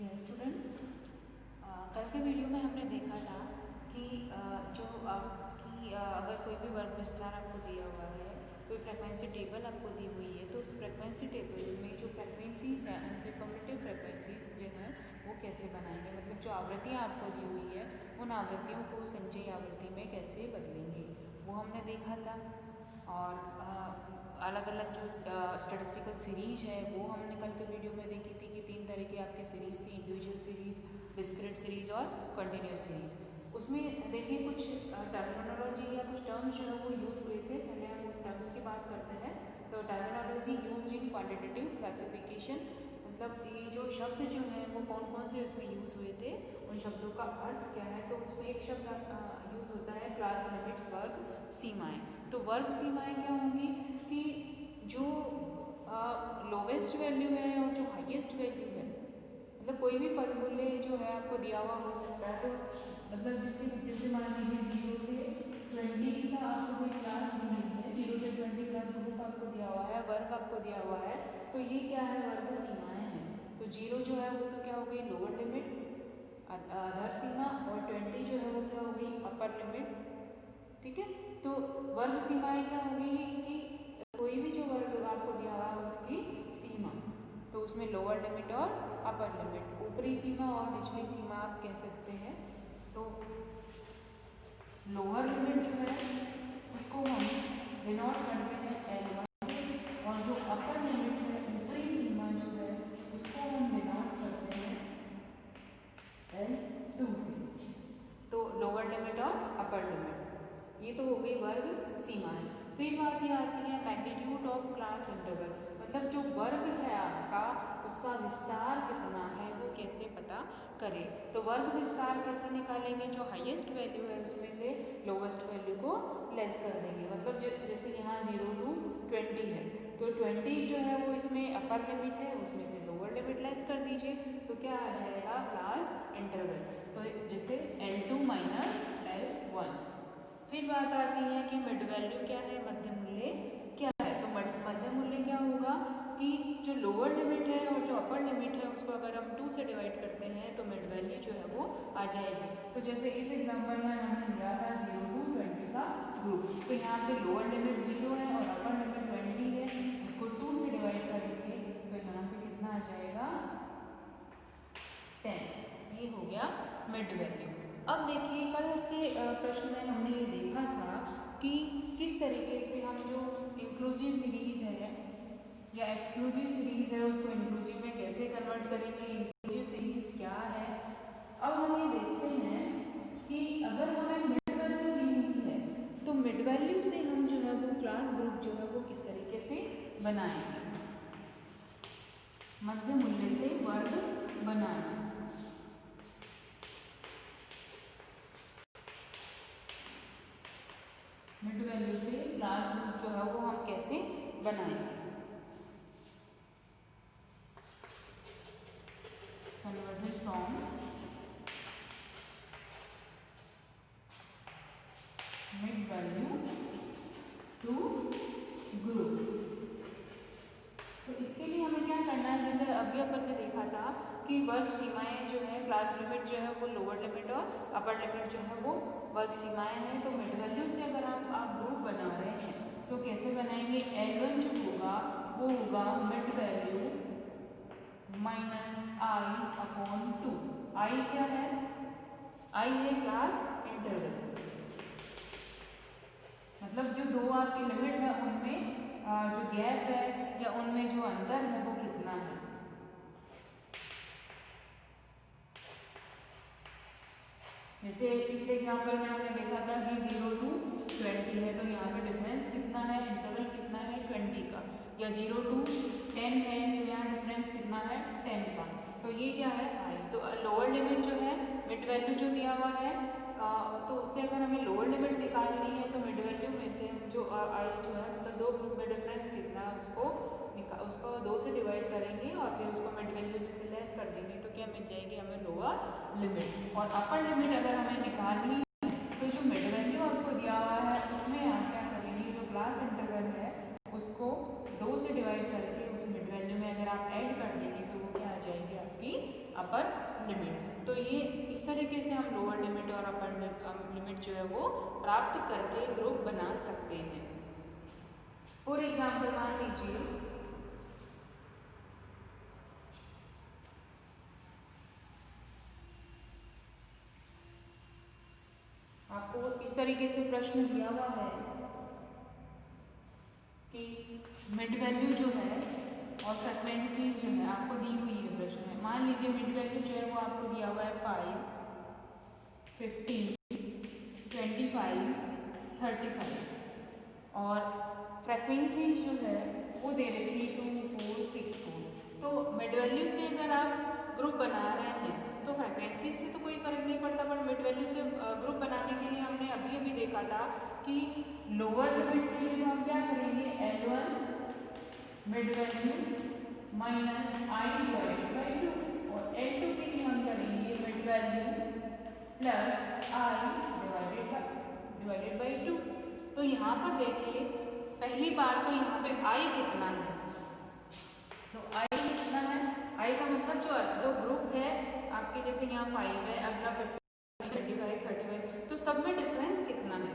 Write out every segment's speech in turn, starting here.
Dear student, कल के video में हमने देखा था कि जो आपकी अगर कोई भी वर्ग विस्तार आपको दिया हुआ है, कोई फ्रीक्वेंसी टेबल आपको दी हुई है, तो उस फ्रीक्वेंसी टेबल में जो फ्रीक्वेंसीज हैं उनसे कम्यूटेटिव फ्रीक्वेंसीज जो हैं वो कैसे बनाएंगे, मतलब जो आवृत्तियाँ आपको दी हुई है उन आवृत्तियों को संचयी आवृत्ति में कैसे बदलेंगे वो हमने देखा था। और अलग अलग जो स्टैटिस्टिकल सीरीज है वो हमने कल के वीडियो में देखी थी कि 3 तरह की आपकी सीरीज़ थी, इंडिविजुअल सीरीज़, डिस्क्रीट सीरीज़ और कंटिन्यूस सीरीज़। उसमें देखिए कुछ टर्मिनोलॉजी या कुछ टर्म्स जो है वो यूज़ हुए थे। पहले हम उन टर्म्स की बात करते हैं। तो terminology use in quantitative classification, मतलब ये जो शब्द जो हैं वो कौन कौन से उसमें यूज़ हुए थे, उन शब्दों का अर्थ क्या है। तो उसमें एक शब्द यूज़ होता है क्लास लिमिट्स, वर्ग सीमाएँ। तो वर्ग सीमाएँ क्या होंगी कि जो लोवेस्ट वैल्यू है और जो हाईएस्ट वैल्यू है, मतलब कोई भी फॉर्मूले जो है आपको दिया हुआ हो सकता है। तो मतलब जैसे मान लीजिए 0 से 20 का आपको कोई क्लास दी हुई है, 0 से 20 क्लास ग्रुप आपको दिया हुआ है, वर्ग आपको दिया हुआ है, तो ये क्या है, वर्ग सीमाएँ हैं। तो 0 जो है वो तो क्या हो गई, लोअर लिमिट, अधर सीमा, और 20 जो है वो क्या हो गई, अपर लिमिट। ठीक है, तो वर्ग सीमाएँ क्या हो गई कि कोई भी जो वर्ग आपको दिया हुआ है उसकी सीमा, तो उसमें लोअर लिमिट और अपर लिमिट, ऊपरी सीमा और निचली सीमा आप कह सकते हैं। तो लोअर लिमिट जो है उसको हम डिनोट करते हैं L1 से, और जो अपर लिमिट है, ऊपरी सीमा जो है उसको हम डिनोट करते हैं L2 से। तो लोअर लिमिट और अपर लिमिट, ये तो हो गई वर्ग सीमाएं। फिर बात ये आती है मैग्नीट्यूड ऑफ क्लास इंटरवल, मतलब जो वर्ग है आपका उसका विस्तार कितना है वो कैसे पता करें। तो वर्ग विस्तार कैसे निकालेंगे, जो हाईएस्ट वैल्यू है उसमें से लोवेस्ट वैल्यू को लेस कर देंगे। मतलब जैसे यहाँ 0 to 20 है, तो 20 जो है वो इसमें अपर लिमिट है, उसमें से लोअर लिमिट लेस कर दीजिए, तो क्या आ जाएगा, क्लास इंटरवल। तो जैसे L2 माइनस L1। फिर बात आती है कि मिड वैल्यू क्या है, मध्य मूल्य क्या है। तो मध्य मूल्य क्या होगा कि जो लोअर लिमिट है और जो अपर लिमिट है उसको अगर हम 2 से डिवाइड करते हैं तो मिड वैल्यू जो है वो आ जाएगी। तो जैसे इस एग्जांपल में हमने लिया था 0 to 20 का ग्रुप, तो यहाँ पे लोअर लिमिट 0 है और अपर लिमिट 20 है, उसको 2 से डिवाइड करेंगे तो यहाँ पे कितना आ जाएगा, 10। ये हो गया मिड वैल्यू। अब देखिए कल के प्रश्न में हमने ये देखा था कि किस तरीके से हम जो इंक्लूसिव सीरीज है या एक्सक्लूसिव सीरीज है उसको इंक्लूसिव में कैसे कन्वर्ट करेंगे, इंक्लूसिव सीरीज क्या है। अब हम ये देखते हैं कि अगर हमें मिड वैल्यू दी हुई है तो मिड वैल्यू से हम जो है वो क्लास ग्रुप जो है वो किस तरीके से बनाएंगे, मध्य मूल्य से वर्ग बनाएंगे। मिड वैल्यू से क्लास ग्रुप जो है वो हम कैसे बनाएंगे, conversion from mid value two groups. तो इसके लिए हमें क्या करना है, जैसे अभी अपन ने देखा था कि वर्ग सीमाएं जो है, क्लास लिमिट जो है वो लोअर लिमिट और अपर लिमिट जो है वो वर्ग सीमाएं हैं। तो मिड वैल्यू से अगर आप ग्रुप बना रहे हैं तो कैसे बनाएंगे, L1 जो होगा वो होगा mid value minus I/2। I क्या है, I है क्लास इंटरवल, मतलब जो दो आपकी लिमिट है उनमें जो गैप है या उनमें जो अंतर है वो कितना है। जैसे पिछले एग्जाम्पल में हमने देखा था कि 0 to 20 है, तो यहाँ पे डिफरेंस कितना है, इंटरवल कितना है 20 का, या 0 to 10 है तो यहाँ डिफरेंस कितना है 10 का। तो ये क्या है, आई। तो लोअर लिमिट जो है, मिड वैल्यू जो दिया हुआ है, तो उससे अगर हमें लोअर लिमिट निकालनी है तो मिड वैल्यू में से जो आई जो है, मतलब दो ग्रुप में डिफरेंस कितना है उसको 2 से डिवाइड करेंगे और फिर उसको मिड वैल्यू में से लेस कर देंगे, तो क्या मिल जाएगी हमें, लोअर लिमिट। और अपर लिमिट अगर हमें निकालनी है तो जो मिड वैल्यू आपको दिया हुआ है उसमें आप क्या करेंगे, जो क्लास इंटरवल है उसको 2 से डिवाइड करके उस मिड वैल्यू में अगर आप ऐड कर देंगे तो वो क्या आ जाएगी आपकी अपर लिमिट। तो ये इस तरीके से हम लोअर लिमिट और अपर लिमिट जो है वो प्राप्त करके ग्रुप बना सकते हैं। फॉर एग्जाम्पल मान लीजिए आपको इस तरीके से प्रश्न दिया हुआ है कि मिड वैल्यू जो है और फ्रीक्वेंसीज जो है आपको दी हुई है प्रश्न में। मान लीजिए मिड वैल्यू जो है वो आपको दिया हुआ है 5, 15, 25, 35 और फ्रीक्वेंसीज जो है वो दे रखी है 2, 4, 6, 4। तो मिड वैल्यू से अगर आप ग्रुप बना रहे हैं तो फ्रीक्वेंसी से तो कोई फर्क नहीं पड़ता, पर मिड वैल्यू से ग्रुप बनाने के लिए हमने अभी अभी देखा था कि लोअर लिमिट के लिए हम क्या करेंगे, L1 mid value minus I divided by 2 और L2 के लिए हम करेंगे mid value plus I divided by 2। तो यहाँ पर देखिए पहली बार तो यहाँ पे I कितना है, तो I कितना है, I का मतलब जो दो ग्रुप है आपके, जैसे यहाँ 5 है, अगला 50, 25, 35, तो सब में डिफरेंस कितना है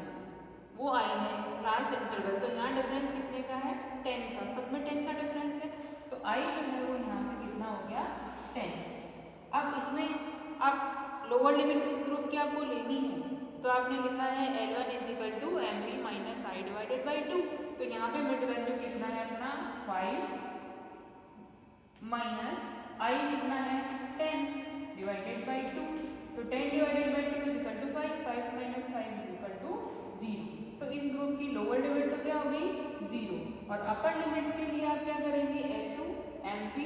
वो I है, क्लास इंटरवल। तो यहाँ डिफरेंस कितने का है, 10 का, सब में 10 का डिफरेंस है। तो I जो है वो यहाँ पे कितना हो गया, 10। अब इसमें आप लोअर लिमिट इस ग्रुप की आपको लेनी है, तो आपने लिखा है L1 is equal to mv minus I divided by 2। तो यहाँ पे मिड वैल्यू कितना है अपना 5 माइनस आई कितना है 10 डिवाइडेड बाई 2। तो 10 divided by 2 is equal to 5, 5 minus 5 is equal to 0। तो इस ग्रुप की लोअर लिमिट तो क्या हो गई 0, और अपर लिमिट के लिए आप क्या करेंगे L2 mv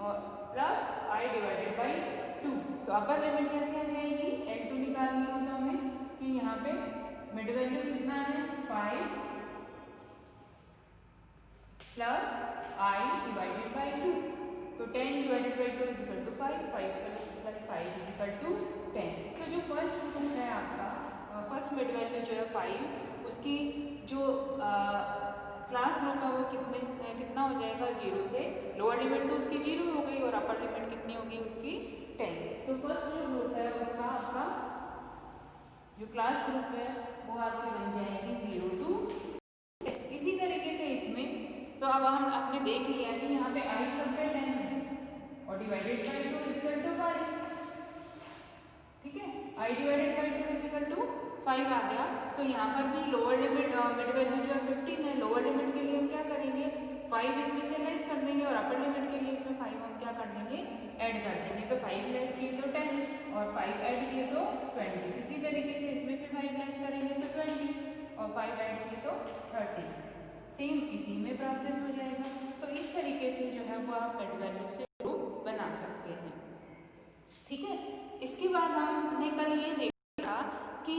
और प्लस आई डिवाइडेड बाई 2। तो अपर लिमिट कैसे आ जाएगी, L2 निकालनी हो तो हमें कि यहाँ पे मिड वैल्यू कितना है 5 प्लस आई डिवाइडेड बाई 2। तो 10 divided by 2 is equal to 5, 5 plus 5 is equal to 10। तो जो फर्स्ट ग्रुप है आपका, फर्स्ट मिड वैल्यू जो है 5, उसकी जो क्लास ग्रुप है वो कितना हो जाएगा 0 से, लोअर लिमिट तो उसकी 0 हो गई और अपर लिमिट कितनी होगी उसकी 10। तो फर्स्ट जो ग्रुप है उसका आपका जो क्लास ग्रुप है वो आपकी बन जाएगी 0 to 10। इसी तरीके से इसमें तो अब हम आपने देख लिया कि यहाँ पे आई सब पे 10 है और divided by 2 is equal to 5, ठीक है, I divided by 2 is equal to 5 आ गया। तो यहाँ पर भी लोअर लिमिट मिड वैल्यू जो है 15 है, लोअर लिमिट के लिए हम क्या करेंगे 5 इसमें से लेस कर देंगे और अपर लिमिट के लिए इसमें 5 हम क्या कर देंगे ऐड कर देंगे। तो 5 लेस किए तो 10 और 5 ऐड किए तो 20। इसी तरीके से इसमें से 5 लेस करेंगे तो 20 और 5 ऐड किए तो 30। सेम इसी में प्रोसेस हो जाएगा। तो इस तरीके से जो है वो आप मिड वैल्यू से ग्रुप बना सकते हैं, ठीक है। इसके बाद हमने कल ये देखा कि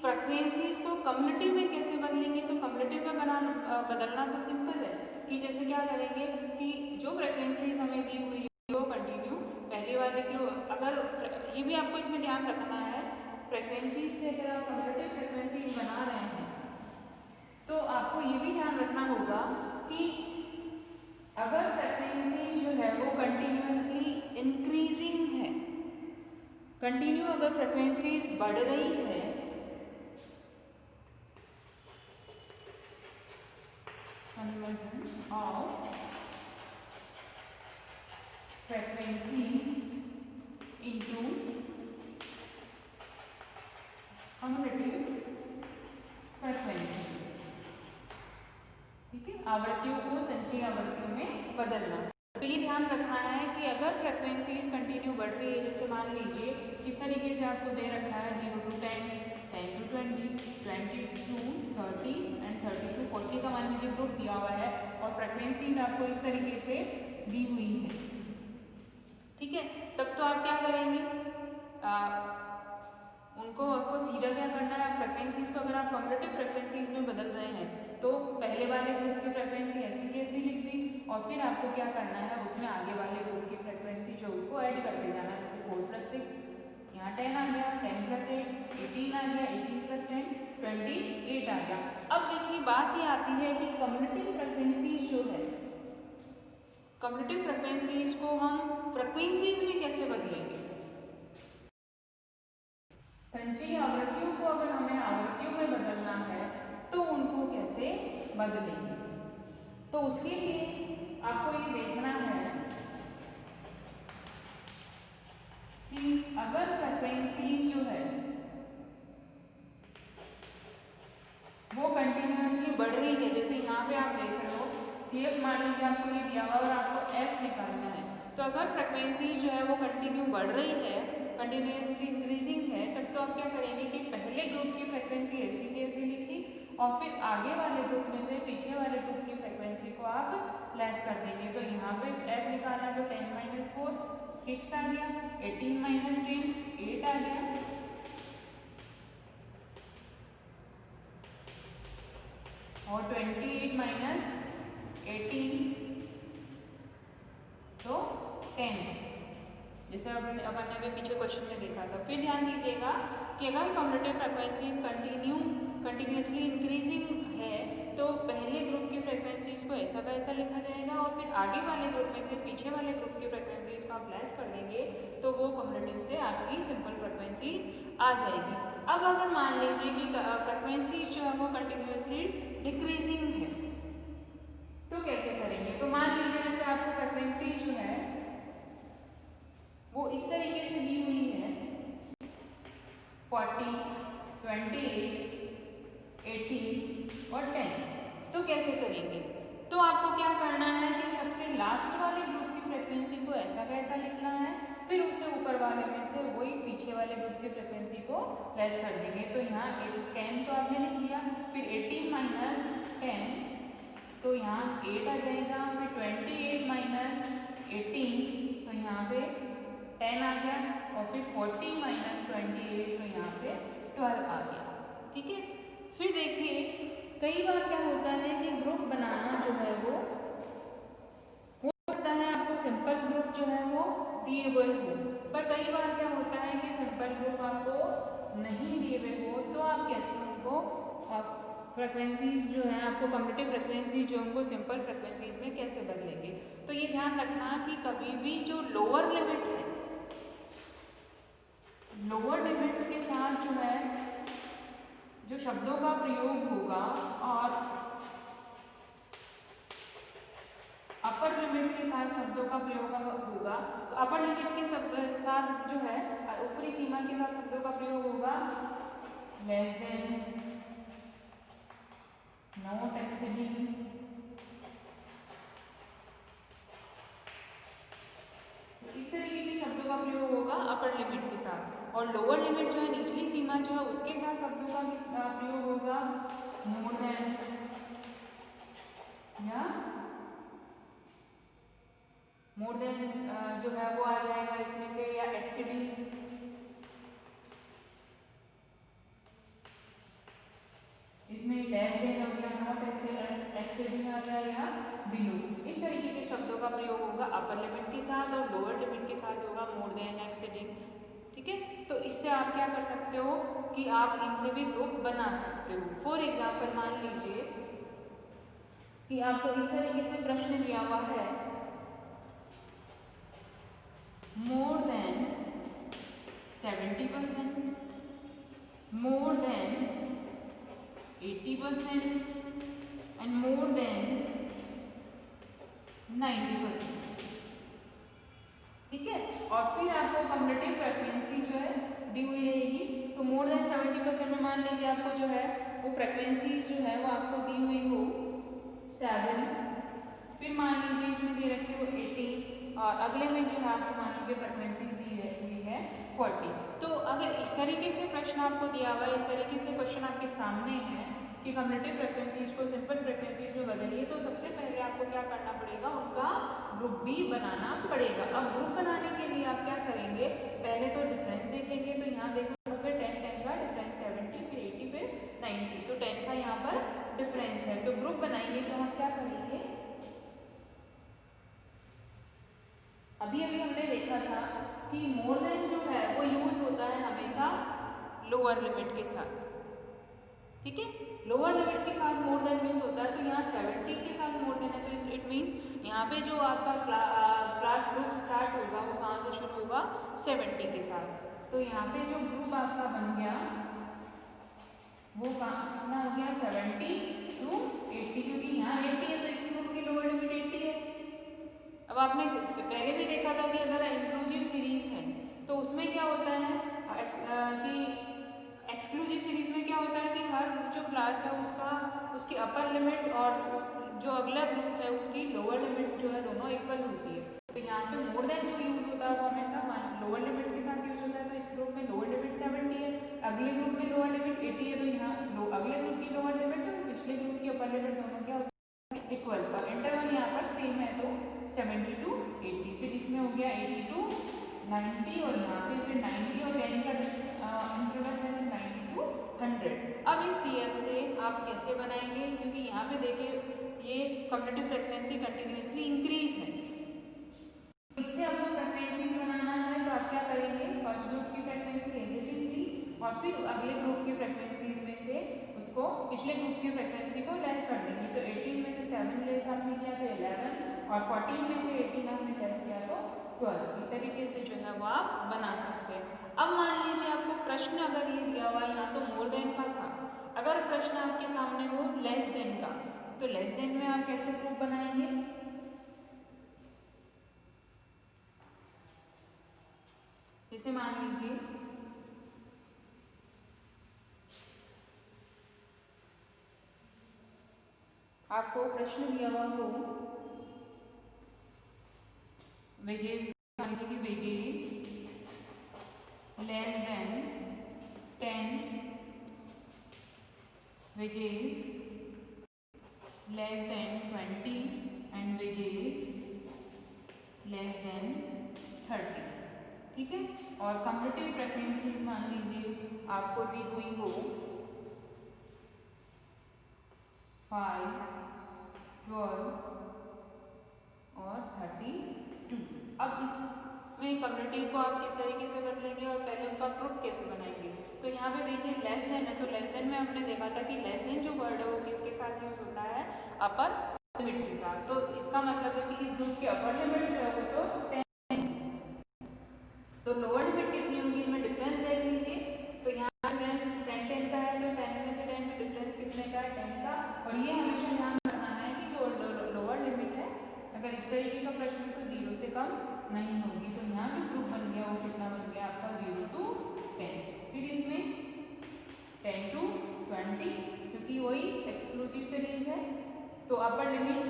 फ्रीक्वेंसीज को कम्युलेटिव में कैसे बदलेंगे। तो कम्युलेटिव में बदलना तो सिंपल है कि जैसे क्या करेंगे कि जो फ्रीक्वेंसीज हमें दी हुई है वो कंटिन्यू पहले वाले के, अगर ये भी आपको इसमें ध्यान रखना है, फ्रीक्वेंसीज से अगर आप कम्युलेटिव फ्रीक्वेंसीज बना रहे हैं तो आपको ये भी ध्यान रखना होगा कि अगर फ्रीक्वेंसीज जो है वो कंटिन्यूअसली इंक्रीजिंग है, कंटिन्यू अगर फ्रीक्वेंसीज बढ़ रही है conversion of frequencies into cumulative frequencies, ठीक है, आवृत्तियों को संचयी आवृत्तियों में बदलना। तो ये ध्यान रखना है कि अगर फ्रीक्वेंसीज कंटिन्यू बढ़ रही है, जैसे मान लीजिए इस तरीके से आपको दे रखा है 0 to 10, 10 to 20, 20 to 30 and 30 to 40 का मान लीजिए ग्रुप दिया हुआ है और फ्रीक्वेंसीज आपको इस तरीके से दी हुई है, ठीक है। तब तो आप क्या करेंगे, उनको आपको सीधा क्या करना है, फ्रीक्वेंसीज को अगर आप कम्युलेटिव फ्रीक्वेंसीज में बदल रहे हैं तो पहले वाले ग्रुप की फ्रीक्वेंसी ऐसी की ऐसी लिख दी और फिर आपको क्या करना है उसमें आगे वाले ग्रुप की फ्रीक्वेंसी जो उसको ऐड करते जाना। जैसे 4 + 6 यहाँ 10 आ गया, 10 + 8 18 आ गया, 18 + 10 28 आ गया। अब देखिए बात ये आती है कि कम्युलेटिव फ्रीक्वेंसीज जो है, कम्यूटेटिव फ्रिक्वेंसीज को हम फ्रिक्वेंसीज में कैसे बदलेंगे? संचयी आवृत्तियों को अगर हमें आवृत्तियों में बदलना है तो उनको कैसे बदलेंगे? तो उसके लिए आपको ये देखना है कि अगर फ्रिक्वेंसी जो है वो कंटिन्यूसली बढ़ रही है, जैसे यहाँ पे आप देख रहे हो CF मान लीजिए आपको ये दिया हुआ और आपको F निकालना है, तो अगर फ्रिक्वेंसी जो है वो कंटिन्यू बढ़ रही है, कंटिन्यूसली इंक्रीजिंग है, तब तो आप क्या करेंगे कि पहले ग्रुप की फ्रिक्वेंसी ऐसी की ऐसी लिखी और फिर आगे वाले ग्रुप में से पीछे वाले ग्रुप की फ्रिक्वेंसी को आप लेस कर देंगे। तो यहाँ पे F निकालना तो 10 - 4 6 आ गया, 18 - 10 8 आ गया, और 28 - 18 तो 10, जैसे अपन ने पीछे क्वेश्चन में देखा था। फिर ध्यान दीजिएगा कि अगर कम्यूटेटिव फ्रिक्वेंसीज कंटिन्यूसली इंक्रीजिंग है तो पहले ग्रुप की फ्रिक्वेंसीज को ऐसा का ऐसा लिखा जाएगा और फिर आगे वाले ग्रुप में से पीछे वाले ग्रुप की फ्रिक्वेंसीज को आप लेस कर देंगे तो वो कम्यूटेटिव से आपकी सिंपल फ्रिक्वेंसीज आ जाएगी। अब अगर मान लीजिए कि फ्रिक्वेंसीज जो है वो कंटिन्यूसली डिक्रीजिंग है तो कैसे करेंगे? तो मान लीजिए जैसे आपको फ्रिक्वेंसी जो है वो इस तरीके से दी हुई है 40, 28, 18 और 10, तो कैसे करेंगे? तो आपको क्या करना है कि सबसे लास्ट वाले ग्रुप की फ्रिक्वेंसी को ऐसा का ऐसा लिखना है, फिर उसे ऊपर वाले में से वही पीछे वाले ग्रुप की फ्रिक्वेंसी को लेस कर देंगे। तो यहाँ 10 तो आपने लिख दिया, फिर 18 - 10 तो यहाँ 8 आ जाएगा, फिर 28 - 18 तो यहाँ पे 10 आ गया, और फिर 40 - 28 तो यहाँ पे 12 आ गया। ठीक है, फिर देखिए कई बार क्या होता है कि ग्रुप बनाना जो है वो हो सकता है आपको सिंपल ग्रुप जो है वो दिए हुए हो, पर कई बार क्या होता है कि सिंपल ग्रुप आपको नहीं दिए हुए हो, तो आप कैसे उनको फ्रिक्वेंसीज जो है आपको कम्यूटेटिव फ्रिक्वेंसी जो उनको सिंपल फ्रिक्वेंसीज में कैसे बदलेंगे? तो ये ध्यान रखना कि कभी भी जो लोअर लिमिट है, लोअर लिमिट के साथ जो है जो शब्दों का प्रयोग होगा और अपर लिमिट के साथ शब्दों का प्रयोग होगा, तो अपर लिमिट के साथ जो है ऊपरी सीमा के साथ शब्दों का प्रयोग होगा लेस देन, नॉट एक्सीडिंग, तो इस तरीके के शब्दों का प्रयोग होगा अपर लिमिट के साथ, और लोअर लिमिट जो है निचली सीमा जो है उसके साथ शब्दों का प्रयोग होगा मोर देन या मोर देन जो है वो आ जाएगा इसमें से, या एक्सीडिंग, इसमें लेस देन हो गया, नॉट एक्सीडिंग आ गया, या बिलो। इस तरीके के शब्दों का प्रयोग होगा अपर लिमिट के साथ, और लोअर लिमिट के साथ होगा मोर देन, एक्सीडिंग। ठीक है, तो इससे आप क्या कर सकते हो कि आप इनसे भी ग्रुप बना सकते हो। फॉर एग्जाम्पल मान लीजिए कि आपको इस तरीके से प्रश्न दिया हुआ है more than 70%, more than 80% and more than 90%। ठीक है, और फिर आपको कम्यूटेटिव फ्रिक्वेंसी जो है दी हुई रहेगी। तो मोर देन 70% में मान लीजिए आपको जो है वो फ्रिक्वेंसी जो है वो आपको दी हुई हो 7, फिर मान लीजिए इसमें दे रखी हो 18, और अगले में जो है आपको मान लीजिए फ्रिक्वेंसी दी हुई है 40। तो अगर इस तरीके से प्रश्न आपको दिया हुआ है, इस तरीके से क्वेश्चन आपके सामने है कि कम्यूटेटिव फ्रिक्वेंसीज को सिंपल फ्रिक्वेंसीज में बदलिए, तो सबसे पहले आपको क्या करना पड़ेगा, उनका ग्रुप भी बनाना पड़ेगा। अब ग्रुप बनाने के लिए आप क्या करेंगे, पहले तो डिफरेंस देखेंगे। तो यहाँ देखो सब पे 10 का डिफरेंस, 70 फिर 80 फिर 90, तो 10 का यहाँ पर डिफरेंस है। तो ग्रुप बनाएंगे तो हम क्या करेंगे, अभी अभी हमने देखा था कि मोर देन जो है वो यूज होता है हमेशा लोअर लिमिट के साथ। ठीक है, लोअर लिमिट के साथ मोर देन यूज होता है, तो यहाँ 70 के साथ मोर देन है, तो इट मीन्स यहाँ पे जो आपका क्लास ग्रुप स्टार्ट होगा वो कहाँ से शुरू होगा 70 के साथ। तो यहाँ पे जो ग्रुप आपका बन गया वो कितना हो गया 70 to 80, क्योंकि यहाँ 80 है तो इस ग्रुप की लोअर लिमिट 80 है। अब आपने पहले भी देखा था कि अगर इंक्लूसिव सीरीज है तो उसमें क्या होता है कि एक्सक्लूसिव सीरीज में क्या होता है कि हर जो क्लास है उसकी अपर लिमिट और उस जो अगला ग्रुप है उसकी लोअर लिमिट जो है दोनों इक्वल होती है। तो यहाँ पे मोर देन जो यूज होता है वो हमेशा लोअर लिमिट के साथ यूज होता है। तो इस ग्रुप में लोअर लिमिट 70 है, अगले ग्रुप में लोअर लिमिट 80 है, तो यहाँ अगले ग्रुप की लोअर लिमिट और पिछले ग्रुप की अपर लिमिट दोनों क्या होती है इक्वल, और इंटरवल यहाँ पर सेम है तो 70 to 80। फिर इसमें हो गया 80 to 90 और यहाँ पे फिर 90 और 10 का इंटरवल है 90 to 100। अब इस CF से आप कैसे बनाएंगे, क्योंकि यहाँ पे देखिए ये कम्यूटेटिव फ्रीक्वेंसी कंटिन्यूसली इंक्रीज है, इससे आपको फ्रीक्वेंसीज बनाना है तो आप क्या करेंगे फर्स्ट ग्रुप की फ्रीक्वेंसी एज इट इज ली और फिर अगले ग्रुप की फ्रीक्वेंसीज में से उसको पिछले ग्रुप की फ्रीक्वेंसी को लेस कर देंगे। तो 18 में से 7 लेस आपने किया तो 11 और 14 में से 18 आपने लेस किया तो 12। इस तरीके से जो है वो आप बना सकते हैं। अब मान लीजिए आपको प्रश्न अगर ये दिया हुआ यहाँ तो मोर देन का था, अगर प्रश्न आपके सामने हो लेस देन का तो लेस देन में आप कैसे ग्रुप बनाएंगे। जैसे मान लीजिए आपको प्रश्न दिया हुआ हो वेजेस, मान लीजिए कि wages less than 10, wages less than 20 and wages less than 30, ठीक है। और कम्यूटेटिव फ्रीक्वेंसीज मान लीजिए आपको दी हुई हो 5, 12 और 32। अब इसमें कम्यूटेटिव को आप किस तरीके से बदलेंगे और पहले उनका ग्रुप कैसे बनाएंगे। तो यहाँ पे देखिए लेस देन है तो लेस देन में हमने देखा था कि लेस देन जो वर्ड है वो किसके साथ यूज होता है अपर लिमिट के साथ। तो इसका मतलब है कि इस ग्रुप की अपर लिमिट जो है वो तो 10, तो लोअर लिमिट कितनी होगी इनमें डिफरेंस देख लीजिए। तो यहाँ डिफरेंस 10 का है तो 10 में से 10 का डिफरेंस कितने का है 10 का। और ये हमेशा ध्यान रखना है कि जो लोअर लिमिट है अगर इस तरीके का प्रश्न है तो 0 से कम नहीं होगी। तो यहाँ जो ग्रुप बन गया वो कितना बन गया आपका 0 to 10। फिर इसमें 10 to 20 क्योंकि वही एक्सक्लूसिव सीरीज है तो अपर लिमिट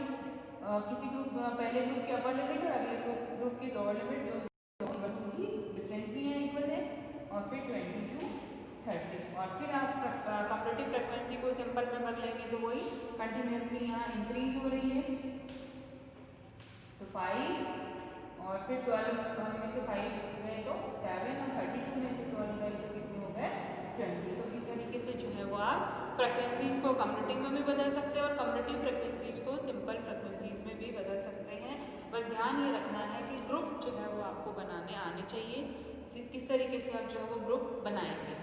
किसी ग्रुप पहले ग्रुप की अपर लिमिट और अगले ग्रुप की लोअर लिमिट जो डिफरेंस भी यहाँ इक्वल है। और फिर 20 to 30 और फिर आप कम्यूटेटिव फ्रीक्वेंसी को सिंपल में बदलेंगे तो वही कंटिन्यूसली यहाँ इंक्रीज हो रही है। तो 5 और फिर 12 में से 5 गए तो 7 और 32 में से 12 गए तो कितने हो गए 20। तो इस तरीके से जो है वो आप फ्रीक्वेंसीज को कम्यूटेटिव में भी बदल सकते हैं और कम्यूटेटिव फ्रीक्वेंसीज को सिंपल फ्रीक्वेंसीज में भी बदल सकते हैं। बस ध्यान ये रखना है कि ग्रुप जो है वो आपको बनाने आने चाहिए। किस तरीके से आप जो है वो ग्रुप बनाएंगे।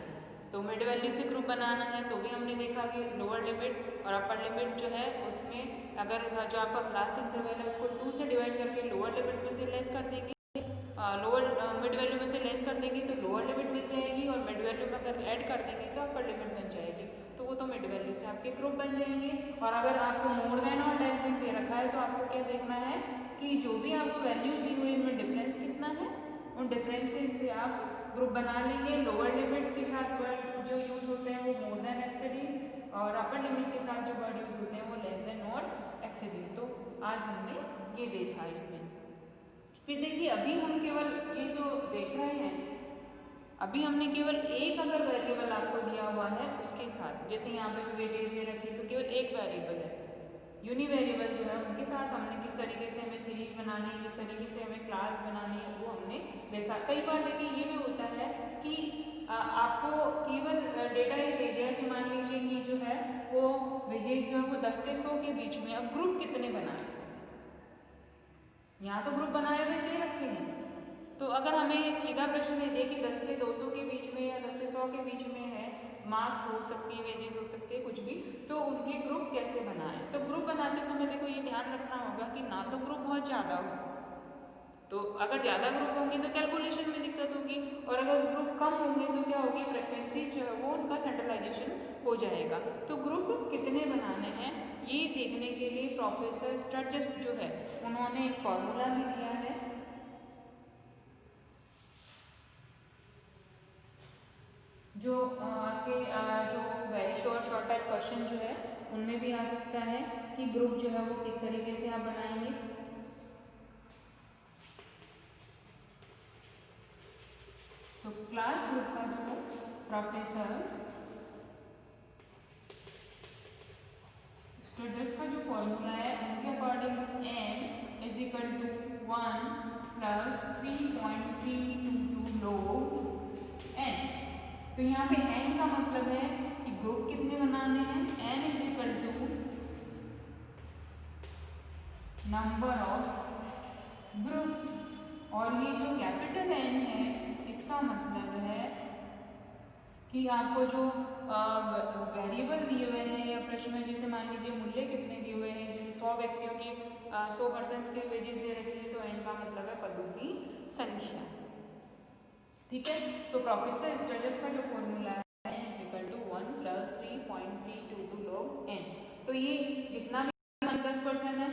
तो मिड वैल्यू से ग्रुप बनाना है तो भी हमने देखा कि लोअर लिमिट और अपर लिमिट जो है उसमें अगर जो आपका क्लास इंटरवल है उसको 2 से डिवाइड करके लोअर लिमिट में से लेस कर देंगे, लोअर मिड वैल्यू में से लेस कर देंगे तो लोअर लिमिट बन जाएगी और मिड वैल्यू में अगर ऐड कर देंगे तो अपर लिमिट बन जाएगी। तो वो तो मिड वैल्यू से आपके ग्रुप बन जाएंगे। और अगर आपको मोर देन और लेस देन दे रखा है तो आपको क्या देखना है कि जो भी आपको वैल्यूज दी हुई इनमें डिफरेंस कितना है, उन डिफरेंसेस से आप ग्रुप बना लेंगे। लोअर लिमिट के साथ वर्ड जो यूज होते हैं वो मोर देन एक्सीडिंग और अपर लिमिट के साथ जो वर्ड यूज होते हैं वो लेस देन और एक्सीडिंग। तो आज हमने ये देखा इसमें। फिर देखिए अभी हम केवल ये जो देख रहे हैं अभी हमने केवल एक अगर वेरिएबल आपको दिया हुआ है उसके साथ, जैसे यहाँ पे वेजेस दे रखी है तो केवल एक वेरिएबल है, यूनि वेरिएबल जो है उनके साथ हमने किस तरीके से हमें सीरीज बनानी है, किस तरीके से हमें क्लास बनानी है वो हमने देखा। कई बार देखिए ये भी होता है कि आपको केवल डेटा ये दे दिया कि मान लीजिए कि जो है वो वेजेस जो है वो 10 से 100 के बीच में, अब ग्रुप कितने बनाए, यहाँ तो ग्रुप बनाए हुए दे रखे हैं। तो अगर हमें सीधा प्रश्न दे कि 10 से 200 के बीच में या 10 से 100 के बीच में है मार्क्स हो सकती है, वेजेस हो सकती है, कुछ भी, तो उनके ग्रुप कैसे बनाएं। तो ग्रुप बनाते समय देखो ये ध्यान रखना होगा कि ना तो ग्रुप बहुत ज़्यादा हो, तो अगर ज़्यादा ग्रुप होंगे तो कैलकुलेशन में दिक्कत होगी, और अगर ग्रुप कम होंगे तो क्या होगी, फ्रिक्वेंसी जो है वो उनका सेंट्रलाइजेशन हो जाएगा। तो ग्रुप कितने बनाने हैं ये देखने के लिए प्रोफेसर स्टर्जस जो है उन्होंने एक फॉर्मूला भी दिया है, जो आपके जो वेरी शॉर्ट टाइप क्वेश्चन जो है उनमें भी आ सकता है कि ग्रुप जो है वो किस तरीके से आप बनाएंगे। तो क्लास ग्रुप का जो प्रोफेसर स्टर्जस का जो फॉर्मूला है उनके according n is equal to 1 plus 3.322 log n। तो यहाँ पे n का मतलब है कि ग्रुप कितने बनाने हैं, n is equal to number of groups, और ये जो कैपिटल N है इसका मतलब है कि आपको जो वेरिएबल दिए हुए हैं या प्रश्न में जैसे मान लीजिए मूल्य कितने दिए हुए हैं, जैसे 100 व्यक्तियों की 100 पर्सन्स की वेजेस दे रखी है, तो n का मतलब है पदों की संख्या। ठीक है, तो प्रोफेसर स्टर्जस का जो फॉर्मूला है n is equal to 1 plus 3.322 log n। तो ये जितना भी 10% है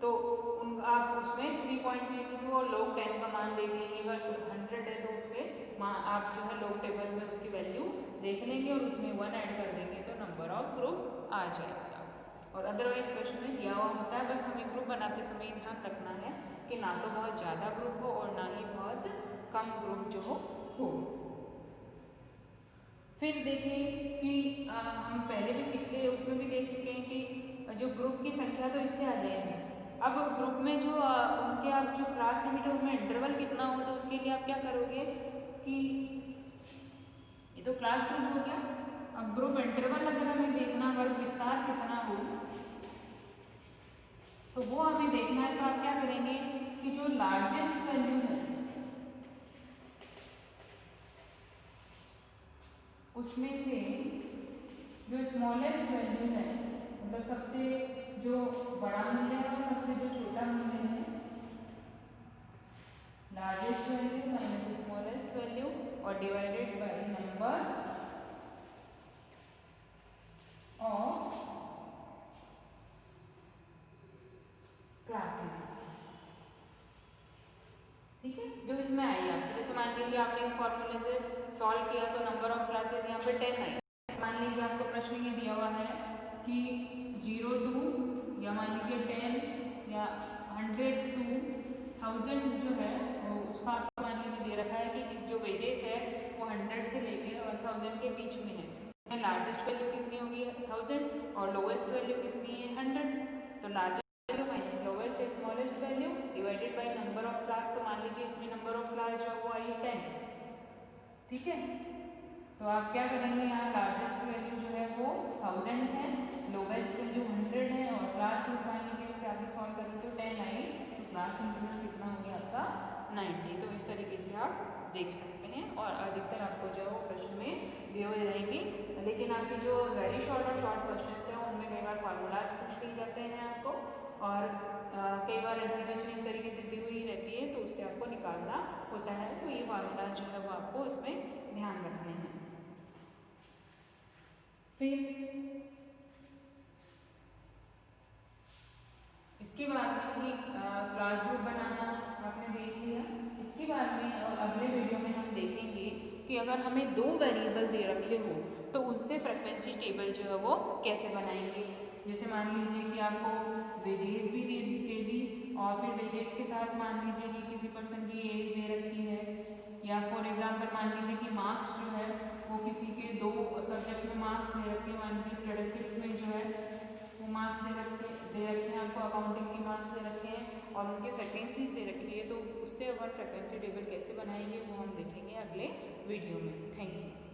तो आप उसमें 3.32 और log 10 का मान देख लेंगे, अगर 100 है तो उसमें आप जो है log टेबल में उसकी वैल्यू देख लेंगे और उसमें 1 ऐड कर देंगे तो नंबर ऑफ ग्रुप आ जाएगा। और अदरवाइज प्रश्न में दिया हुआ होता है, बस हमें ग्रुप बनाते समय ध्यान रखना है कि ना तो बहुत ज़्यादा ग्रुप हो और ना ही बहुत कम ग्रुप जो हो। फिर देखिए कि हम पहले भी पिछले उसमें भी देख चुके हैं कि जो ग्रुप की संख्या तो इससे आ जाएगी। अब ग्रुप में जो उनके आप जो क्लास लिमिट है उनमें इंटरवल कितना हो, तो उसके लिए आप क्या करोगे कि ये तो क्लास ग्रुप हो गया, अब ग्रुप इंटरवल अगर हमें देखना वर्ग विस्तार कितना हो तो वो हमें देखना है, तो आप क्या करेंगे कि जो लार्जेस्ट वैल्यू है उसमें से जो स्मॉलेस्ट वैल्यू है, मतलब सबसे जो बड़ा मूल्य है और सबसे जो छोटा मूल्य है, largest value minus smallest value और divided by number of classes. ठीक है, जो इसमें आई आपकी, जैसे मान लीजिए आपने इस फॉर्मूले से सॉल्व किया तो नंबर ऑफ क्लासेस यहाँ पे 10 आई। मान लीजिए आपको प्रश्न ये दिया हुआ है कि 0 to या मान लीजिए 10 या 100 to 1000 जो है वो उसका आपको मान लीजिए दे रखा है कि जो वेजेस है वो 100 से लेके 1000 के बीच में है। लार्जेस्ट वैल्यू कितनी होगी 1000 और लोवेस्ट वैल्यू कितनी है 100। तो largest value minus lowest smallest value divided by number of class, तो मान लीजिए इसमें नंबर ऑफ क्लास जो वो आई 10। ठीक है, तो आप क्या करेंगे, यहाँ लार्जेस्ट वैल्यू जो है वो 1000 है, लोवेस्ट वैल्यू 100 है और क्लास रूट मान लीजिए इससे आपने सॉल्व करी तो 10 आई, तो क्लास इंटरवल कितना हो गया आपका 90। तो इस तरीके से आप देख सकते हैं और अधिकतर आपको जो है वो प्रश्न में दिए हुए रहेंगे, लेकिन आपके जो वेरी शॉर्ट और शॉर्ट क्वेश्चन है उनमें कई बार फार्मूलाज पूछ लिए जाते हैं आपको, और कई बार इन्फॉर्मेशन इस तरीके से दी हुई रहती है तो उससे आपको निकालना होता है। तो ये फार्मूलाज जो है वो आपको इसमें ध्यान रखने हैं। फिर इसके बाद में ही क्लास ग्रुप बनाना आपने देख लिया। इसके बाद में और अगले वीडियो में हम देखेंगे कि अगर हमें 2 वेरिएबल दे रखे हो तो उससे फ्रीक्वेंसी टेबल जो है वो कैसे बनाएंगे। जैसे मान लीजिए कि आपको वेजेस भी दे दी और फिर वेजेस के साथ मान लीजिए कि किसी पर्सन की एज दे रखी है, या फॉर एग्जांपल मान लीजिए कि मार्क्स जो है वो किसी के 2 सब्जेक्ट में मार्क्स दे रखे हैं, मान लीजिए स्टैटिस्टिक्स में जो है वो मार्क्स दे रखे हैं आपको, अकाउंटिंग के मार्क्स दे रखे हैं और उनकी फ्रिक्वेंसीज दे रखी है, तो उससे अगर फ्रिक्वेंसी टेबल कैसे बनाएंगे वो हम देखेंगे अगले वीडियो में। Thank you.